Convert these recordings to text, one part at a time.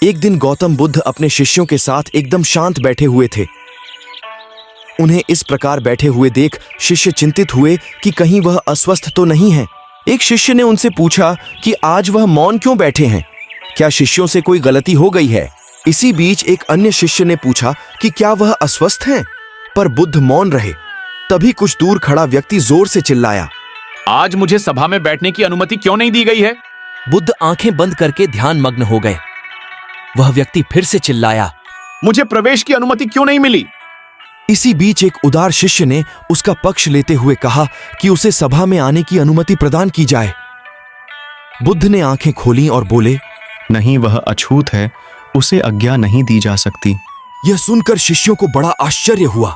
एक दिन गौतम बुद्ध अपने शिष्यों के साथ एकदम शांत बैठे हुए थे। उन्हें इस प्रकार बैठे हुए देख शिष्य चिंतित हुए कि कहीं वह अस्वस्थ तो नहीं है। एक शिष्य ने उनसे पूछा कि आज वह मौन क्यों बैठे हैं, क्या शिष्यों से कोई गलती हो गई है। इसी बीच एक अन्य शिष्य ने पूछा कि क्या वह अस्वस्थ हैं, पर बुद्ध मौन रहे। तभी कुछ दूर खड़ा व्यक्ति जोर से चिल्लाया, आज मुझे सभा में बैठने की अनुमति क्यों नहीं दी गई है? बुद्ध आंखें बंद करके ध्यान मग्न हो गए। वह व्यक्ति फिर से चिल्लाया, मुझे प्रवेश की अनुमति क्यों नहीं मिली? इसी बीच एक उदार शिष्य ने उसका पक्ष लेते हुए कहा कि उसे सभा में आने की अनुमति प्रदान की जाए। बुद्ध ने आंखें खोलीं और बोले, नहीं, वह अछूत है, उसे आज्ञा नहीं दी जा सकती। यह सुनकर शिष्यों को बड़ा आश्चर्य हुआ।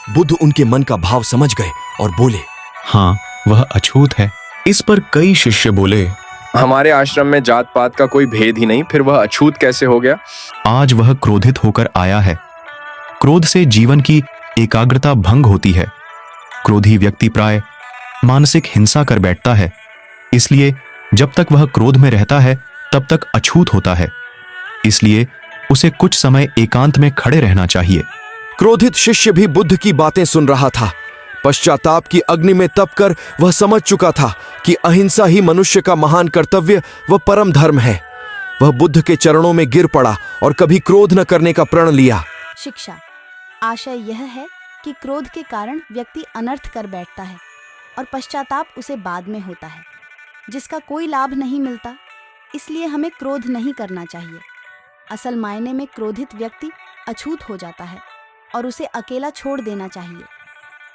बुद्ध उनके मन का भाव समझ गए और बोले, हाँ, वह अछूत है। इस पर कई शिष्य बोले, हमारे आश्रम में जात पात का कोई भेद ही नहीं, फिर वह अछूत कैसे हो गया? आज वह क्रोधित होकर आया है। क्रोध से जीवन की एकाग्रता भंग होती है। क्रोधी व्यक्ति प्राय मानसिक हिंसा कर बैठता है। इसलिए जब तक वह क्रोध में रहता है तब तक अछूत होता है। इसलिए उसे कुछ समय एकांत में खड़े रहना चाहिए। क्रोधित शिष्य भी बुद्ध की बातें सुन रहा था। पश्चाताप की अग्नि में तपकर वह समझ चुका था कि अहिंसा ही मनुष्य का महान कर्तव्य व परम धर्म है। वह बुद्ध के चरणों में गिर पड़ा और कभी क्रोध न करने का प्रण लिया। शिक्षा आशय यह है कि क्रोध के कारण व्यक्ति अनर्थ कर बैठता है और पश्चाताप उसे बाद में होता है, जिसका कोई लाभ नहीं मिलता। इसलिए हमें क्रोध नहीं करना चाहिए। असल मायने में क्रोधित व्यक्ति अछूत हो जाता है और उसे अकेला छोड़ देना चाहिए।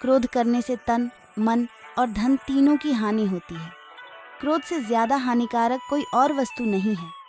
क्रोध करने से तन, मन और धन तीनों की हानि होती है। क्रोध से ज्यादा हानिकारक कोई और वस्तु नहीं है।